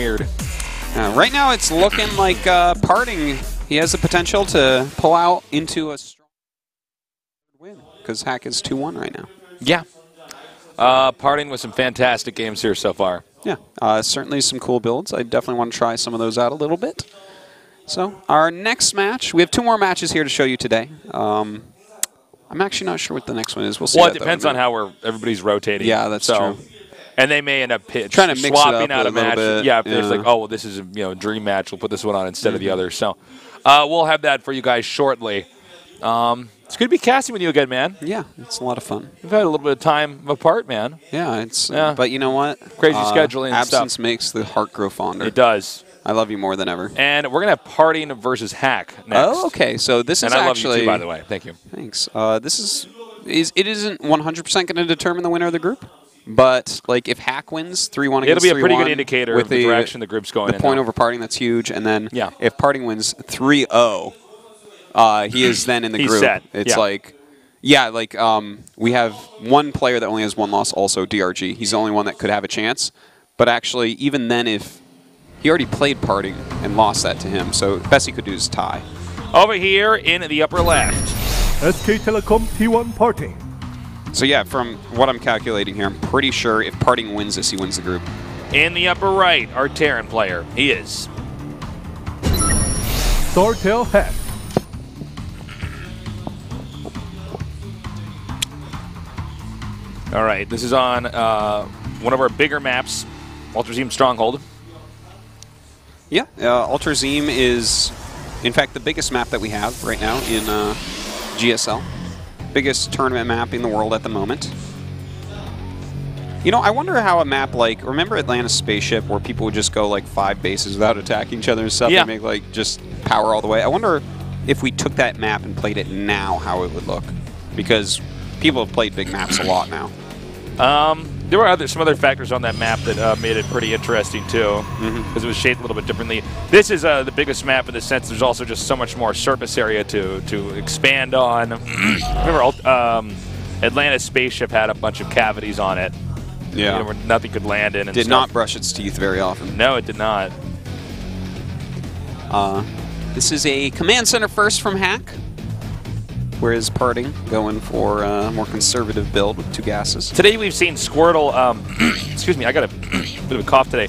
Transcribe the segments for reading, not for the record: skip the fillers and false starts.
Weird. Right now, it's looking like Parting. He has the potential to pull out into a strong win because Hack is 2-1 right now. Yeah. Parting with some fantastic games here so far. Yeah, certainly some cool builds. I definitely want to try some of those out a little bit. So our next match, we have 2 more matches here to show you today. I'm actually not sure what the next one is. We'll see. Well, it depends on how everybody's rotating. Yeah, that's true. And they may end up trying to mix swapping it up out a match. bit. Yeah, if there's like, oh, well, this is a dream match. We'll put this one on instead of the other. So we'll have that for you guys shortly. It's good to be casting with you again, man. Yeah, it's a lot of fun. We've had a little bit of time apart, man. Yeah, it's. But you know what? Crazy scheduling and absence stuff. makes the heart grow fonder. It does. I love you more than ever. And we're gonna have Parting versus Hack next. Oh, okay. So this is and I actually. love you too, by the way. Thank you. Thanks. This is it isn't 100% going to determine the winner of the group, but like if Hack wins 3-1 against 3-1, it'll be a pretty good indicator of the direction the group's going. The point over Parting, that's huge, and then yeah. if Parting wins 3-0, he is then in the He's group. Set. It's like. Yeah, like we have one player that only has 1 loss, also DRG. He's the only one that could have a chance. But actually, even then, if he already played Parting and lost that to him, so the best he could do is tie. Over here in the upper left. SK Telecom T1 Parting. So yeah, from what I'm calculating here, I'm pretty sure if Parting wins this, he wins the group. In the upper right, our Terran player. He is. Startail Hack. All right, this is on one of our bigger maps, Ultrazeme Stronghold. Yeah, Ultrazeme is, in fact, the biggest map that we have right now in GSL. Biggest tournament map in the world at the moment. You know, I wonder how a map like, remember Atlantis Spaceship where people would just go like 5 bases without attacking each other and stuff? Yeah. And make like just power all the way. I wonder if we took that map and played it now, how it would look. Because people have played big maps a lot now. There were some other factors on that map that made it pretty interesting too, because it was shaped a little bit differently. This is the biggest map in the sense there's also just so much more surface area to expand on. Remember, Atlantis Spaceship had a bunch of cavities on it. Yeah, where nothing could land in. And did stuff. not brush its teeth very often. No, it did not. This is a command center first from Hack. Whereas Parting going for a more conservative build with 2 gases. Today we've seen Squirtle. Excuse me, I got a bit of a cough today.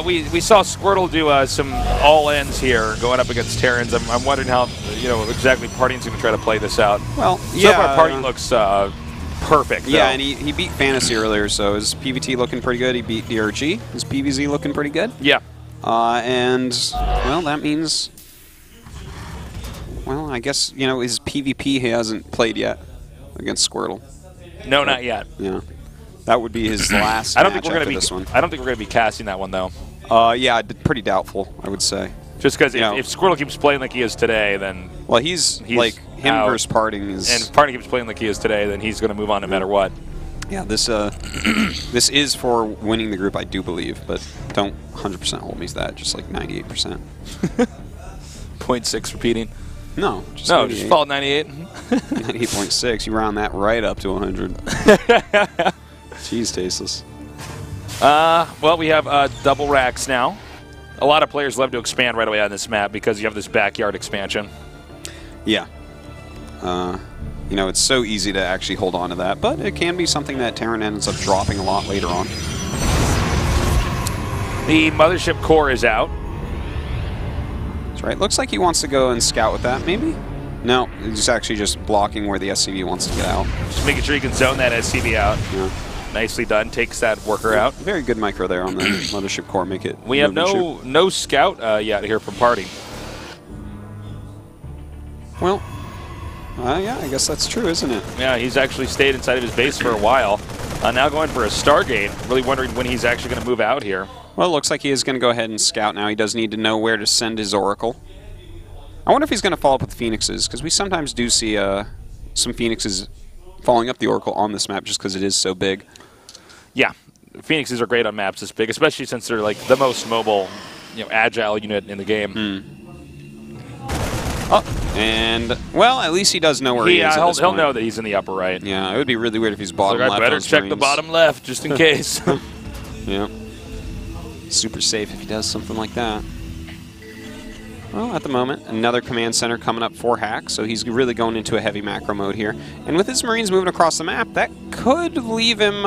We saw Squirtle do some all-ends here going up against Terrans. I'm wondering how exactly Parting's going to try to play this out. Well, so far Parting looks perfect. Yeah, though. and he beat Fantasy earlier, so his PVT looking pretty good. He beat DRG. His PVZ looking pretty good. Yeah. And well, that means. Well, I guess, his PvP he hasn't played yet against Squirtle. No, not yet. Yeah. That would be his last I don't match think we're after gonna be, this one. I don't think we're going to be casting that one, though. Yeah, pretty doubtful, I would say. Just because if Squirtle keeps playing like he is today, then... Well, he's like, him out. versus Parting is... And if Parting keeps playing like he is today, then he's going to move on no matter what. Yeah, this this is for winning the group, I do believe, but don't 100% hold me to that, just like 98%. 0.6 repeating. No, just just fall 98. 98.6. You round that right up to 100. Jeez, tasteless. Well, we have double racks now. A lot of players love to expand right away on this map because you have this backyard expansion. Yeah. It's so easy to actually hold on to that, but it can be something that Terran ends up dropping a lot later on. The mothership core is out. Right, looks like he wants to go and scout with that, maybe? No, he's actually just blocking where the SCV wants to get out. Just making sure you can zone that SCV out. Yeah. Nicely done, takes that worker out. Very good micro there on the mothership core, make it. We have no scout yet here from Parting. Well, yeah, I guess that's true, isn't it? Yeah, he's actually stayed inside of his base for a while. Now going for a Stargate, really wondering when he's actually going to move out here. Well, it looks like he is going to go ahead and scout now. He does need to know where to send his Oracle. I wonder if he's going to follow up with Phoenixes, because we sometimes do see some Phoenixes following up the Oracle on this map just because it is so big. Yeah, Phoenixes are great on maps this big, especially since they're like the most mobile, agile unit in the game. Oh, and, well, at least he does know where he is. He'll know that he's in the upper right. Yeah, it would be really weird if he's bottom left. I better check the bottom left just in case. Yeah. super safe if he does something like that. Well, at the moment, another command center coming up for Hack, so he's really going into a heavy macro mode here. And with his Marines moving across the map, that could leave him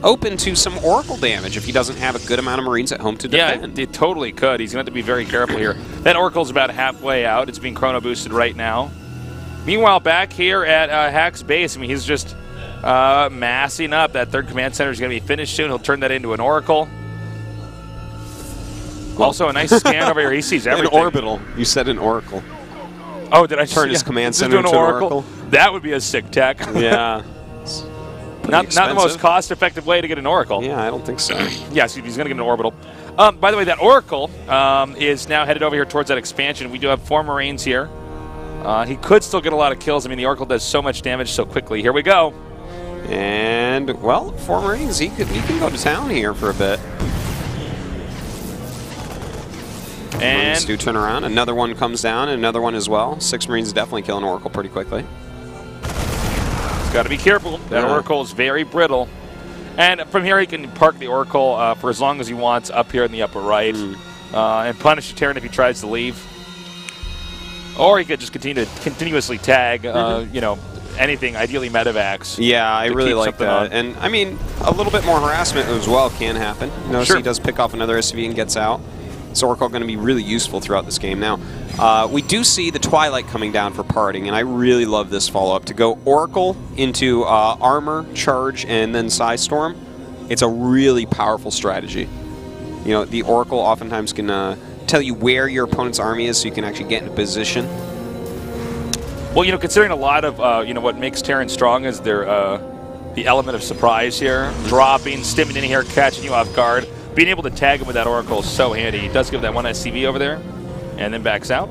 open to some Oracle damage if he doesn't have a good amount of Marines at home to defend. Yeah, it totally could. He's going to have to be very careful here. That Oracle's about halfway out. It's being chrono boosted right now. Meanwhile, back here at Hack's base, I mean, he's just massing up. That third command center is going to be finished soon. He'll turn that into an Oracle. Also, a nice scan over here. He sees everything. An orbital. You said an Oracle. Oh, did I turn his command center into an Oracle? That would be a sick tech. Yeah. Not the most cost-effective way to get an Oracle. Yeah, I don't think so. Yes, he's going to get an orbital. By the way, that Oracle is now headed over here towards that expansion. We do have 4 Marines here. He could still get a lot of kills. I mean, the Oracle does so much damage so quickly. Here we go. And, well, 4 Marines. He can go to town here for a bit. And Marines do turn around. Another one comes down, and another one as well. 6 Marines definitely kill an Oracle pretty quickly. He's got to be careful. That Oracle is very brittle. And from here, he can park the Oracle for as long as he wants up here in the upper right and punish the Terran if he tries to leave. Or he could just continue to continuously tag, you know, anything, ideally medevacs. Yeah, I really like that. And, I mean, a little bit more harassment as well can happen. Notice he does pick off another SCV and gets out. Is Oracle going to be really useful throughout this game. Now, we do see the Twilight coming down for parting, and I really love this follow-up. To go Oracle into Armor, Charge, and then Psystorm, it's a really powerful strategy. You know, the Oracle oftentimes can tell you where your opponent's army is so you can actually get into position. Well, you know, considering a lot of, you know, what makes Terran strong is their the element of surprise here. Dropping, stimming in here, catching you off guard. Being able to tag him with that Oracle is so handy. He does give that one SCV over there, and then backs out.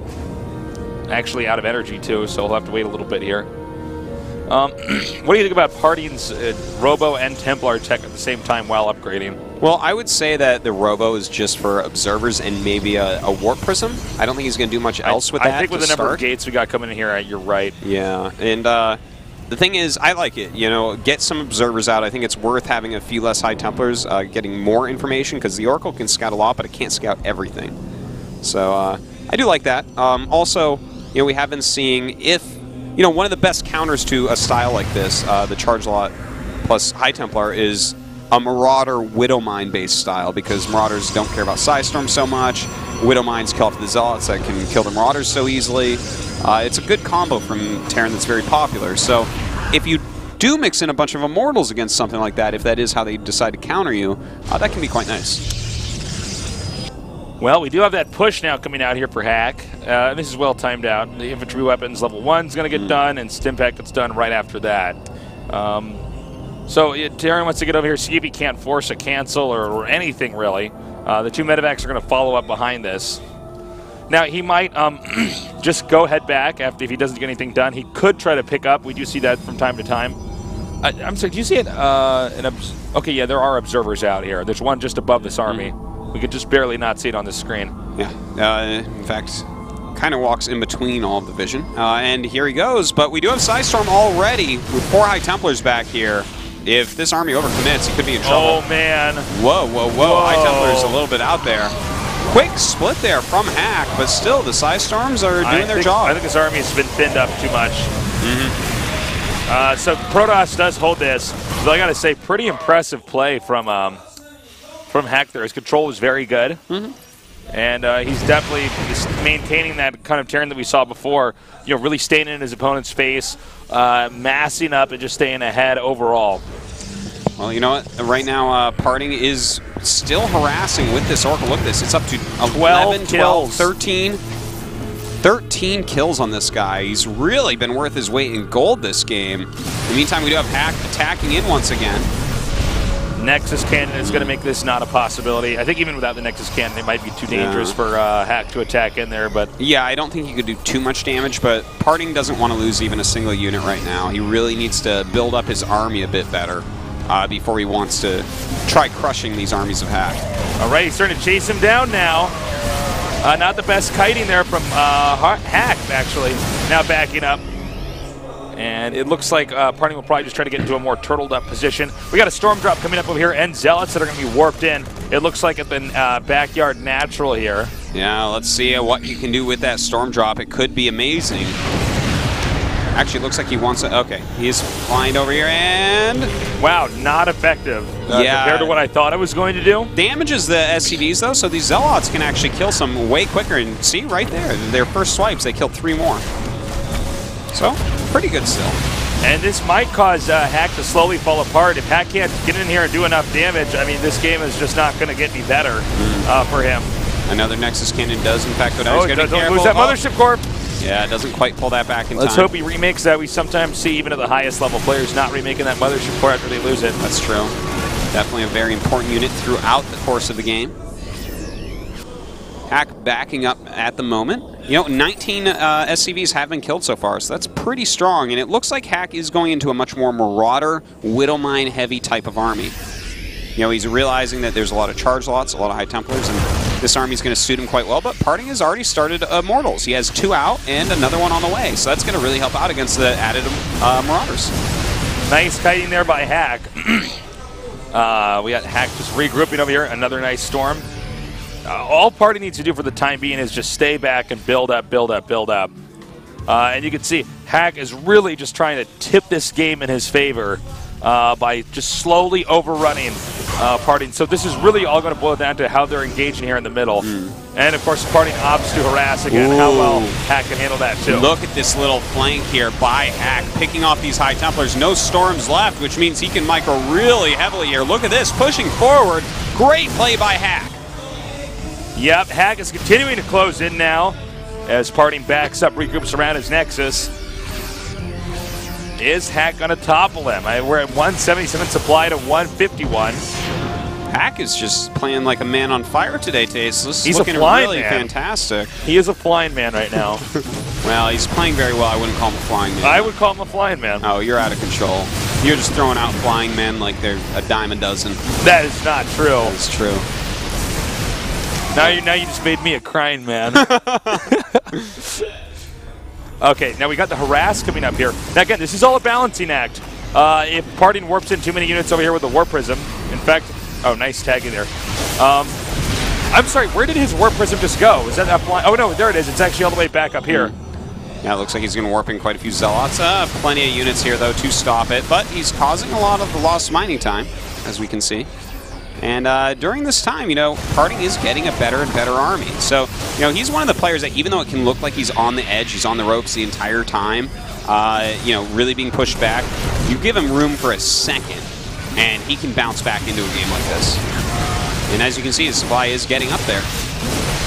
Actually out of energy, too, so we'll have to wait a little bit here. What do you think about partying's Robo and Templar tech at the same time while upgrading? Well, I would say that the Robo is just for observers and maybe a Warp Prism. I don't think he's going to do much else with that. I think with the number of gates we got coming in here, you're right. Yeah, and the thing is, I like it. You know, get some observers out. I think it's worth having a few less High Templars, getting more information, because the Oracle can scout a lot, but it can't scout everything. So I do like that. Also, you know, we have been seeing if, you know, one of the best counters to a style like this, the Charge Lot plus High Templar, is a Marauder Widowmine based style, because Marauders don't care about Psystorm so much. Widowmines kill off the Zealots that can kill the Marauders so easily. It's a good combo from Terran that's very popular. So if you do mix in a bunch of Immortals against something like that, if that is how they decide to counter you, that can be quite nice. Well, we do have that push now coming out here for Hack. This is well timed out. The infantry weapons level 1 is going to get done, and Stimpack gets done right after that. So Terran wants to get over here, see if he can't force a cancel or anything, really. The 2 medevacs are going to follow up behind this. Now, he might just go head back after if he doesn't get anything done. He could try to pick up. We do see that from time to time. I'm sorry, do you see it? Okay, yeah, there are observers out here. There's one just above this army. We could just barely not see it on this screen. Yeah, in fact, kind of walks in between all of the vision. And here he goes, but we do have Psystorm already with 4 High Templars back here. If this army overcommits, he could be in trouble. Oh, man. Whoa, whoa, whoa. High Templars a little bit out there. Quick split there from Hack, but still, the Psystorms are doing their job. I think this army has been thinned up too much. So Protoss does hold this. So I got to say, pretty impressive play from Hack there. His control was very good. And he's definitely maintaining that kind of Terran that we saw before, you know, really staying in his opponent's face, massing up and just staying ahead overall. Well, you know what? Right now, Parting is still harassing with this Oracle. Look at this. It's up to 11, 12, 13. 13 kills on this guy. He's really been worth his weight in gold this game. In the meantime, we do have Hack attacking in once again. Nexus Cannon is going to make this not a possibility. I think even without the Nexus Cannon, it might be too dangerous for Hack to attack in there. But yeah, I don't think he could do too much damage, but Parting doesn't want to lose even a single unit right now. He really needs to build up his army a bit better before he wants to try crushing these armies of Hack. All right, he's starting to chase him down now. Not the best kiting there from Hack, actually. Now backing up. And it looks like Parting will probably just try to get into a more turtled up position. We got a Storm Drop coming up over here and Zealots that are going to be warped in. it looks like it's been backyard natural here. Yeah, let's see what he can do with that storm drop. It could be amazing. Actually, it looks like he wants to. Okay, he's flying over here and. Wow, not effective yeah. compared to what I thought I was going to do. Damages the SCVs though, so these Zealots can actually kill some way quicker. And see right there, their first swipes, they killed 3 more. So, pretty good still. And this might cause Hack to slowly fall apart. If Hack can't get in here and do enough damage, I mean, this game is just not going to get any better for him. Another Nexus Cannon does, in fact, go down. He's don't careful. lose that Mothership Core. Yeah, it doesn't quite pull that back in time. Let's hope he remakes that. We sometimes see, even at the highest level, players not remaking that Mothership Core after they lose it. That's true. Definitely a very important unit throughout the course of the game. Hack backing up at the moment. You know, 19 SCVs have been killed so far, so that's pretty strong. And it looks like Hack is going into a much more Marauder, Widowmine heavy type of army. You know, he's realizing that there's a lot of charge lots, a lot of High Templars, and this army's going to suit him quite well. But Parting has already started Mortals. He has 2 out and another one on the way, so that's going to really help out against the added Marauders. Nice kiting there by Hack. We got Hack just regrouping over here. Another nice storm. All Party needs to do for the time being is just stay back and build up, build up, build up. And you can see Hack is really just trying to tip this game in his favor by just slowly overrunning Parting. So this is really all going to boil down to how they're engaging here in the middle. And, of course, Parting opts to harass again. How well Hack can handle that, too. Look at this little flank here by Hack, picking off these High Templars. No storms left, which means he can micro really heavily here. Look at this, pushing forward. Great play by Hack. Yep, Hack is continuing to close in now as Parting backs up, regroups around his Nexus. Is Hack going to topple him? We're at 177 supply to 151. Hack is just playing like a man on fire today, Tasteless. He's looking a flying really man. Fantastic. He is a flying man right now. Well, he's playing very well. I wouldn't call him a flying man. I would call him a flying man. Oh, you're out of control. You're just throwing out flying men like they're a dime a dozen. That is not true. That's true. Now you just made me a crying man. Okay, now we got the harass coming up here. Now again, this is all a balancing act. If Parting warps in too many units over here with the Warp Prism, in fact, oh, nice tagging there. I'm sorry, where did his Warp Prism just go? Is that flying? Oh no, there it is. It's actually all the way back up here. Yeah, it looks like he's going to warp in quite a few Zealots. Plenty of units here, though, to stop it. But he's causing a lot of the lost mining time, as we can see. And during this time, you know, Parting is getting a better and better army. So, you know, he's one of the players that, even though it can look like he's on the edge, he's on the ropes the entire time, you know, really being pushed back, you give him room for a second, and he can bounce back into a game like this. And as you can see, his supply is getting up there.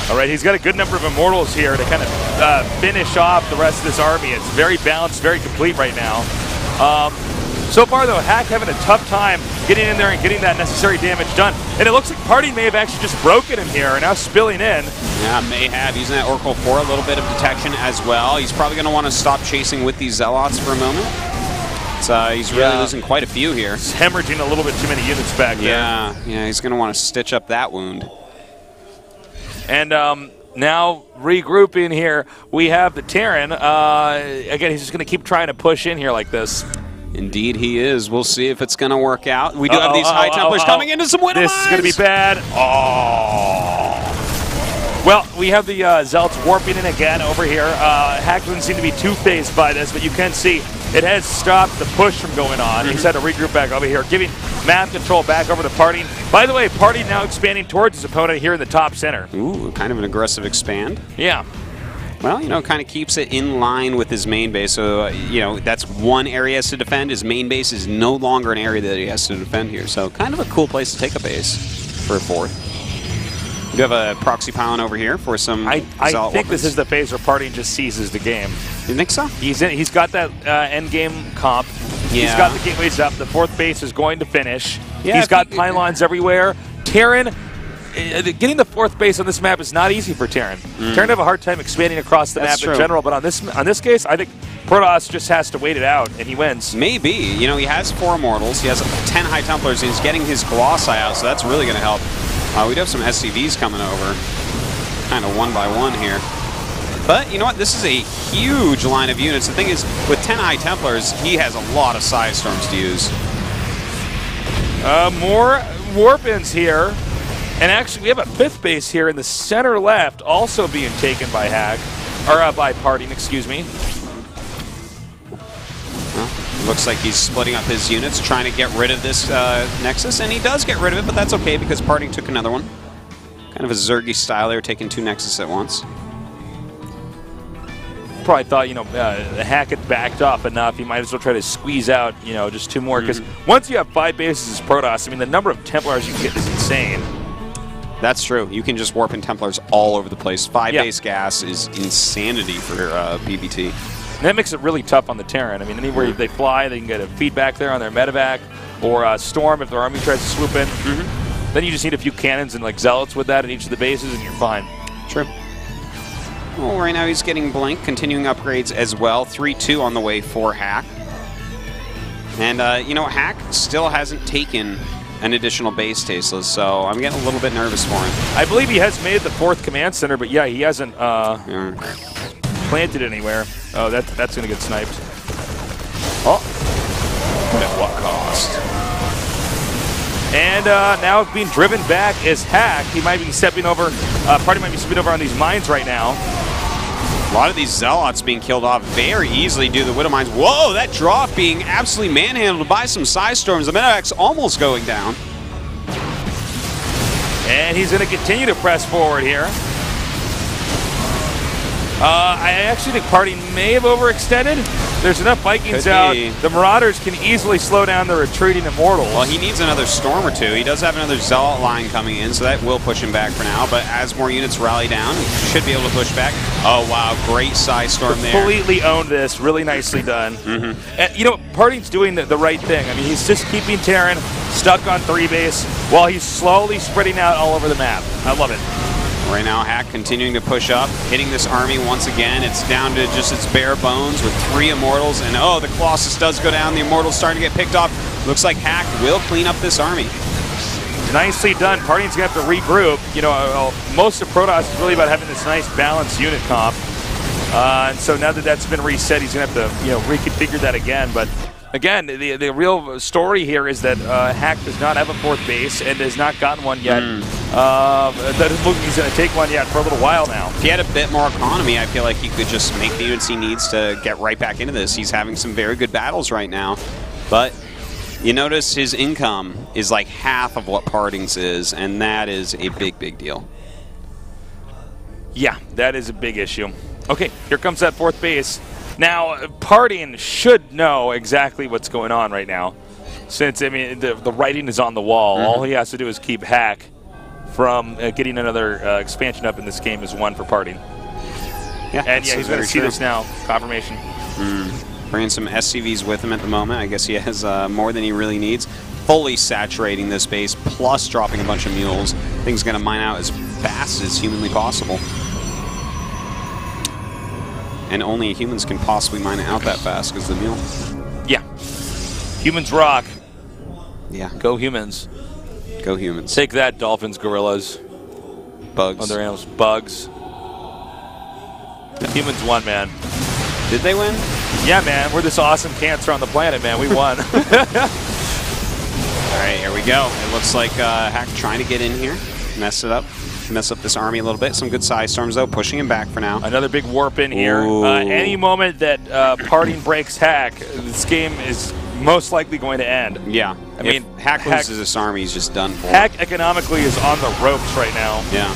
All right, he's got a good number of Immortals here to kind of finish off the rest of this army. It's very balanced, very complete right now. So far, though, Hack having a tough time getting in there and getting that necessary damage done. And it looks like Parting may have actually just broken him here and now spilling in. Yeah, may have. Using that Oracle for a little bit of detection as well. He's probably going to want to stop chasing with these Zealots for a moment. He's really losing quite a few here. He's hemorrhaging a little bit too many units back there. Yeah, he's going to want to stitch up that wound. And now regrouping here, we have the Terran. Again, he's just going to keep trying to push in here like this. Indeed he is. We'll see if it's going to work out. We do have these High Templars coming into some Widowmines. This is going to be bad. Oh. Well, we have the Zealots warping in again over here. Hack doesn't seem to be too phased by this, but you can see it has stopped the push from going on. He's had to regroup back over here, giving map control back over to Parting. By the way, Parting now expanding towards his opponent here in the top center. Ooh, kind of an aggressive expand. Yeah. Well, you know, kind of keeps it in line with his main base. So, you know, that's one area he has to defend. His main base is no longer an area that he has to defend here. So, kind of a cool place to take a base for a fourth. We do have a proxy pylon over here for some I think this is the phase where Parting just seizes the game. You think so? He's got that end game comp. Yeah. He's got the gateways up. The fourth base is going to finish. Yeah, he's got pylons everywhere. Terran, getting the fourth base on this map is not easy for Terran. Terran have a hard time expanding across the map in general, but on this case, I think Protoss just has to wait it out, and he wins. Maybe. You know, he has 4 Immortals. He has 10 High Templars, and he's getting his Colossi out, so that's really going to help. We do have some SCVs coming over, kind of one by one here. But you know what? This is a huge line of units. The thing is, with 10 High Templars, he has a lot of Side Storms to use. More Warp-ins here. And actually, we have a 5th base here in the center left, also being taken by Hack, or by Parting, excuse me. Well, looks like he's splitting up his units, trying to get rid of this Nexus, and he does get rid of it, but that's okay because Parting took another one. Kind of a Zergy style there, taking 2 Nexus at once. Probably thought, you know, Hack had backed off enough. He might as well try to squeeze out, you know, just 2 more. Because once you have 5 bases as Protoss, I mean, the number of Templars you can get is insane. That's true. You can just warp in Templars all over the place. 5 base gas is insanity for PBT. And that makes it really tough on the Terran. I mean, anywhere they fly, they can get a feedback there on their medevac, or Storm if their army tries to swoop in. Then you just need a few cannons and like Zealots with that at each of the bases, and you're fine. True. Well, right now he's getting Blink, continuing upgrades as well. 3-2 on the way for Hack. And, you know, Hack still hasn't taken an additional base, Tasteless, so I'm getting a little bit nervous for him. I believe he has made the 4th command center, but yeah, he hasn't planted anywhere. Oh, that's going to get sniped. Oh. But at what cost? And now being driven back is Hack. He might be stepping over, Party might be stepping over on these mines right now. A lot of these Zealots being killed off very easily due to the Widow Mines. Whoa, that drop being absolutely manhandled by some Psy Storms. The medevac's almost going down. And he's going to continue to press forward here. I actually think Party may have overextended. There's enough Vikings out. The Marauders can easily slow down the retreating Immortals. Well, he needs another Storm or 2. He does have another Zealot line coming in, so that will push him back for now. But as more units rally down, he should be able to push back. Oh, wow. Great Psy Storm there. Completely owned this. Really nicely done. And, you know, Party's doing the right thing. I mean, he's just keeping Terran stuck on 3 base while he's slowly spreading out all over the map. I love it. Right now, Hack continuing to push up, hitting this army once again. It's down to just its bare bones with 3 Immortals. And, oh, the Colossus does go down. The Immortals starting to get picked off. Looks like Hack will clean up this army. Nicely done. Party's going to have to regroup. You know, most of Protoss is really about having this nice balanced unit comp. And so now that that's been reset, he's going to have to, you know, reconfigure that again. But again, the real story here is that Hack does not have a 4th base and has not gotten one yet. That doesn't look like he's going to take one yet for a little while now. If he had a bit more economy, I feel like he could just make the units he needs to get right back into this. He's having some very good battles right now. But you notice his income is like half of what Parting's is, and that is a big, big deal. Yeah, that is a big issue. Okay, here comes that 4th base. Now, Parting should know exactly what's going on right now, since, I mean, the writing is on the wall. All he has to do is keep Hack from getting another expansion up in this game is 1 for Parting. Yeah, and yeah, he's going to see this now. Confirmation. Bringing some SCVs with him at the moment. I guess he has more than he really needs. Fully saturating this base, plus dropping a bunch of mules. Thing's going to mine out as fast as humanly possible. And only humans can possibly mine it out that fast because the mule. Yeah. Humans rock. Yeah. Go humans. Go humans. Take that, dolphins, gorillas. Bugs. Other animals. Bugs. The humans won, man. Did they win? Yeah, man. We're this awesome cancer on the planet, man. We won. All right, here we go. It looks like Hack trying to get in here. Mess it up. Mess up this army a little bit. Some good Psy Storms, though, pushing him back for now. Another big warp in here. Any moment that Parting breaks Hack, this game is most likely going to end. Yeah. I mean, Hack loses this army, he's just done for. Hack economically is on the ropes right now. Yeah.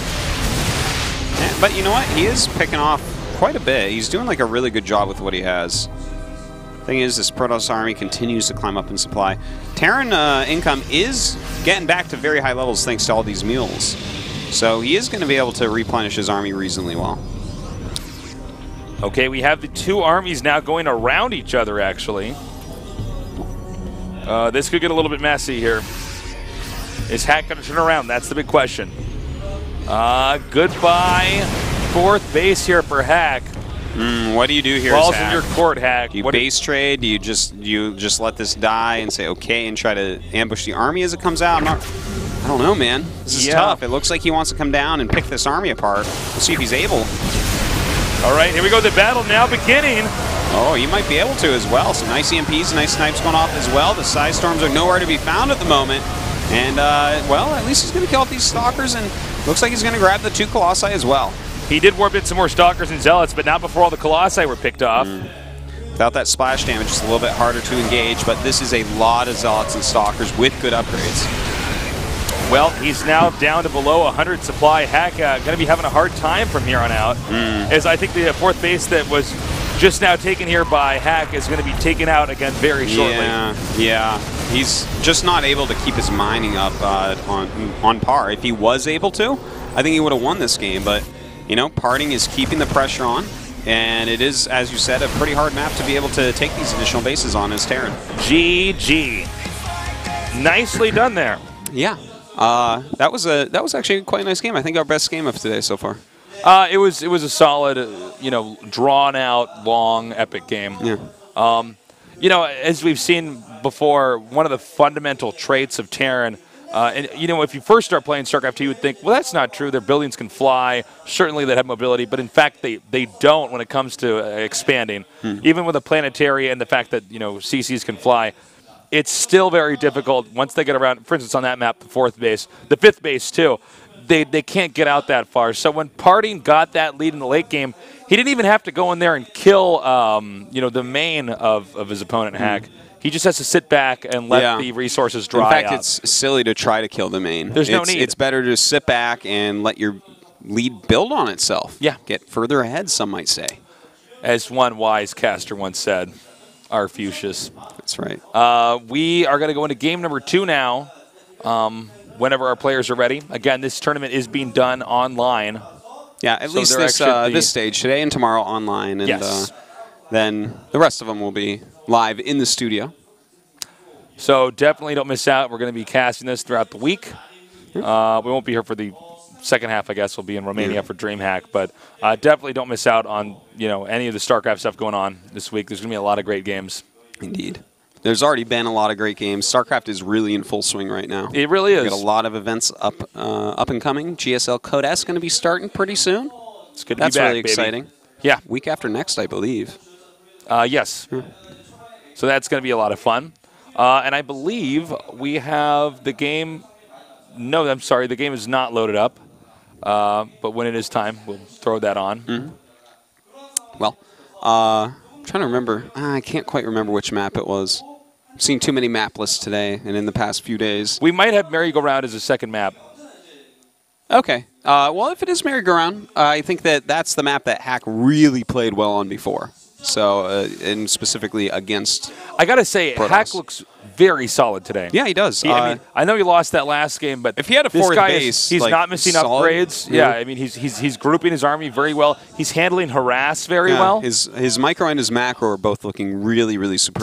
But you know what? He is picking off quite a bit. He's doing like a really good job with what he has. Thing is, this Protoss army continues to climb up in supply. Terran income is getting back to very high levels thanks to all these mules. So he is going to be able to replenish his army reasonably well. Okay, we have the 2 armies now going around each other, actually. This could get a little bit messy here. Is Hack going to turn around? That's the big question. Goodbye 4th base here for Hack. What do you do here? Balls in your court, Hack. Do you base trade? Do you just let this die and say okay and try to ambush the army as it comes out? I don't know, man. This is tough. It looks like he wants to come down and pick this army apart. We'll see if he's able. All right, here we go. The battle now beginning. Oh, he might be able to as well. Some nice EMPs, nice snipes going off as well. The Psy Storms are nowhere to be found at the moment. And, well, at least he's going to kill off these Stalkers, and looks like he's going to grab the 2 Colossi as well. He did warp in some more Stalkers and Zealots, but not before all the Colossi were picked off. Without that splash damage, it's a little bit harder to engage, but this is a lot of Zealots and Stalkers with good upgrades. Well, he's now down to below 100 supply. Hack going to be having a hard time from here on out, as I think the 4th base that was just now taken here by Hack is going to be taken out again very shortly. Yeah. He's just not able to keep his mining up on par. If he was able to, I think he would have won this game, but, you know, Parting is keeping the pressure on. And it is, as you said, a pretty hard map to be able to take these additional bases on as Terran. GG. Nicely done there. Yeah. That was actually quite a nice game. I think our best game of today so far. It was a solid, you know, drawn out, long, epic game. Yeah. You know, as we've seen before, one of the fundamental traits of Terran. And, you know, if you first start playing StarCraft 2, you would think, well, that's not true. Their buildings can fly. Certainly they have mobility. But, in fact, they don't when it comes to expanding. Even with a planetary and the fact that, you know, CCs can fly, it's still very difficult once they get around. For instance, on that map, the 4th base, the 5th base, too, they can't get out that far. So when Parting got that lead in the late game, he didn't even have to go in there and kill, you know, the main of his opponent, Hack. He just has to sit back and let the resources dry up. In fact, up. it's silly to try to kill the main. There's no need. It's better to sit back and let your lead build on itself. Yeah. Get further ahead, some might say. As one wise caster once said, Arfucius. That's right. We are going to go into game number 2 now, whenever our players are ready. Again, this tournament is being done online. Yeah, at least this stage, today and tomorrow online. And then the rest of them will be live in the studio. So definitely don't miss out. We're going to be casting this throughout the week. We won't be here for the second half, I guess. We'll be in Romania for DreamHack. But definitely don't miss out on, you know, any of the StarCraft stuff going on this week. There's going to be a lot of great games. Indeed. There's already been a lot of great games. StarCraft is really in full swing right now. It really is. We've got a lot of events up and coming. GSL Code S going to be starting pretty soon. It's good to That's be back, really exciting. Baby. Yeah. Week after next, I believe. Yes. So that's going to be a lot of fun. And I believe we have the game. No, I'm sorry. The game is not loaded up. But when it is time, we'll throw that on. Well, I'm trying to remember. I can't quite remember which map it was. I've seen too many map lists today and in the past few days. We might have Merry-Go-Round as a second map. Okay. Well, if it is Merry-Go-Round, I think that's the map that Hack really played well on before. So, and specifically against I got to say, Protoss. Hack looks very solid today. Yeah, he does. I mean, I know he lost that last game, but if he had a this fourth guy base, he's like, not missing solid, upgrades. Yeah, I mean, he's grouping his army very well. He's handling harass very well. His micro and his macro are both looking really, really superb.